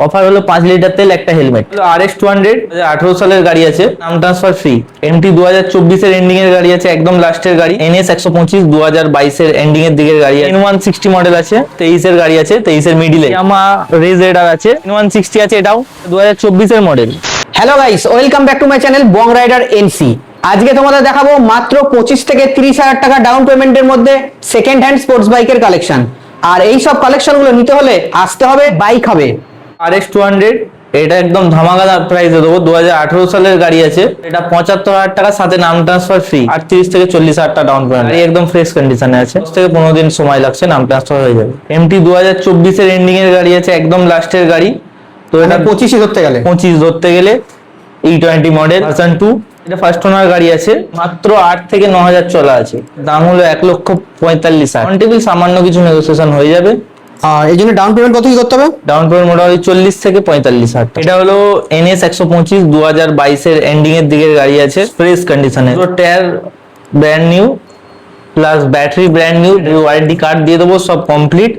Offer হলো 5 litre তেল একটা হেলমেট। RS 200 2018 সালের গাড়ি আছে, নাম ট্রান্সফার ফ্রি। MT 2024 এর এন্ডিং এর গাড়ি আছে, একদম লাস্টের গাড়ি। NS 125 2022 এর এন্ডিং এর দিকের গাড়ি আছে। N160 মডেল আছে, 23 এর গাড়ি আছে, 23 এর মিডিলে। Yamaha Raze Raider আছে, N160 আছে, এটাও 2024 এর model. Hello guys, welcome back to my channel Bong Rider NC. আজকে তোমাদের দেখাবো মাত্র 25 থেকে 30,000 টাকা ডাউন পেমেন্টের মধ্যে সেকেন্ড হ্যান্ড স্পোর্টস বাইকের কালেকশন। আর এই সব কালেকশনগুলো নিতে হলে আসতে হবে বাইক হবে। RS 200 এটা একদম ধামাকাদার প্রাইসে দেবো। 2018 সালের গাড়ি আছে, এটা 75,000 টাকা, সাথে নাম ট্রান্সফার ফ্রি। 38 থেকে 40,000 টাকা ডাউন পেমেন্ট। গাড়ি একদম ফ্রেশ কন্ডিশনে আছে, 10 থেকে 15 দিন সময় লাগছে, নাম ট্রান্সফার হয়ে যাবে। MT 2024 এর এন্ডিং এর গাড়ি আছে, একদম লাস্টের গাড়ি। তো এটা 25 ধরতে গেলে 25 ধরতে গেলে E20 মডেল ভার্সন 2। এটা ফার্স্ট ওনার গাড়ি আছে, মাত্র 8 থেকে 9,000 চলা আছে। দাম হলো 1,45,000। অন টেবিল সামান্য কিছু নেগোসিয়েশন হয়ে যাবে। আর এই জন্য ডাউন পেমেন্ট কত কি করতে হবে? ডাউন পেমেন্ট মোটামুটি 40 থেকে 45,000। এটা হলো NS 125 2022 এর এন্ডিং এর দিকের গাড়ি আছে, ফ্রেশ কন্ডিশনে। পুরো tyre brand new plus battery brand new, warranty card দিয়ে দেবো, সব কমপ্লিট।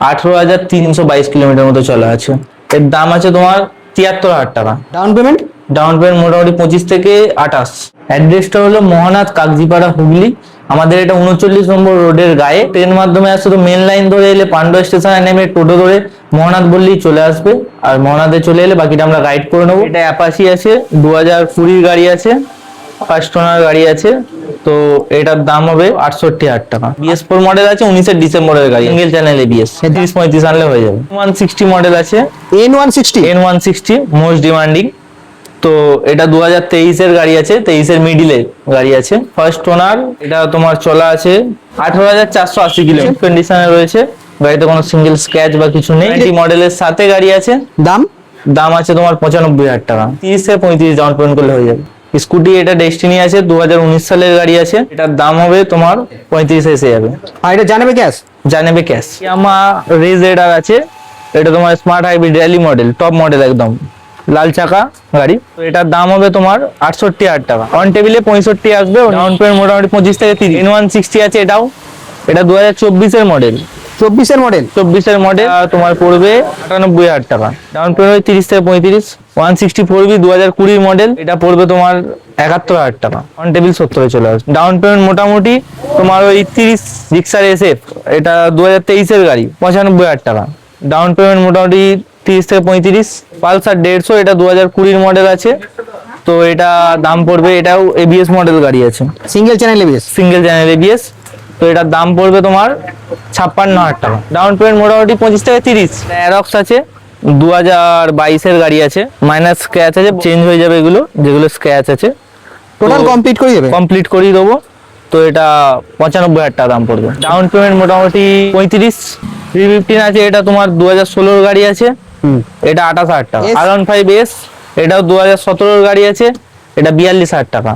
18,322 কিলোমিটার মতো চলা আছে। এর দাম আছে তোমার 73,000 টাকা। ডাউন পেমেন্ট মোটামুটি 25 থেকে 28। অ্যাড্রেসটা হলো মহানাথ, কাগজিপাড়া, হুগলি। আমাদের এটা 39 নম্বর রোডের গায়ে। ট্রেন মাধ্যমে আসলে তো মেন লাইন ধরে এলে পান্ডুয়া স্টেশনে নেমে টোটো ধরে মহানাথ বললেই চলে আসবে। আর মহানাথে চলে এলে বাকিটা আমরা গাইড করে নেবো। এটা অ্যাপাচি আছে, 2020 গাড়ি আছে, ফার্স্ট ওনার গাড়ি আছে। তো এটার দাম হবে 68,000 টাকা। BS4 মডেল আছে, 19 ডিসেম্বরের গাড়ি, সিঙ্গেল চ্যানেল ABS। 30-35 আনলে হয়ে যাবে। 160 মডেল আছে, N160 মোস্ট ডিমান্ডিং। তো এটা 2023 এর গাড়ি আছে, 23 এর মিডিলে গাড়ি আছে, ফার্স্ট ওনার। এটা তোমার চলা আছে 18,480 কিলোমিটার কন্ডিশনে রয়েছে। গাড়িতে কোনো সিঙ্গেল স্ক্র্যাচ বা কিছু নেই। এই মডেলের সাথে গাড়ি আছে। দাম আছে তোমার 95,000 টাকা। 30 থেকে 35 ডাউন পেমেন্ট করলে হয়ে যাবে। স্কুটি এটা ডেস্টিনি আছে, 2019 সালের গাড়ি আছে। এটার দাম হবে তোমার 35 এসে যাবে। আর এটা জানাবে ক্যাশ। Yamaha Raze Raider আছে, এটা তোমার smart hybrid rally model, top model একদম, লাল চাকা গাড়ি। তো এটার দাম হবে তোমার 68,000 টাকা। অন টেবিলে 65 আসবে। ডাউন পেমেন্ট মোটামুটি 25 থেকে 30। N160 আছে, এটা 2024 এর মডেল। 24 এর মডেল তোমার পড়বে 98,000 টাকা। ডাউন পেমেন্ট 30 থেকে 35। 164B 2020 মডেল, এটা পড়বে তোমার 71,000 টাকা। অন টেবিল 70 চলে আসবে। ডাউন পেমেন্ট মোটামুটি তোমার ওই 30। জিক্সার SF, এটা 2023 এর গাড়ি, 95,000 টাকা। ডাউন পেমেন্ট মোটামুটি 30 থেকে 35। পালসার 150, এটা 2020 মডেল আছে। তো এটা দাম পড়বে, এটাও ABS মডেল গাড়ি আছে, সিঙ্গেল চ্যানেল ABS। তো এটার দাম পড়বে তোমার 56,000 টাকা। ডাউন পেমেন্ট মোটামুটি 25 থেকে 30। অ্যারক্স আছে, 2022 এর গাড়ি আছে, মাইনাস স্ক্র্যাচ আছে, চেঞ্জ হয়ে যাবে এগুলো, যেগুলো স্ক্র্যাচ আছে টোটাল কমপ্লিট করিয়ে দেবো। তো এটা 95,000 টাকা দাম পড়বে। ডাউন পেমেন্ট মোটামুটি 35। 315 আছে, এটা তোমার 2016 গাড়ি আছে, এটা 28,000 টাকা। R15S, এটাও 2017 গাড়ি আছে, এটা 42,000 টাকা।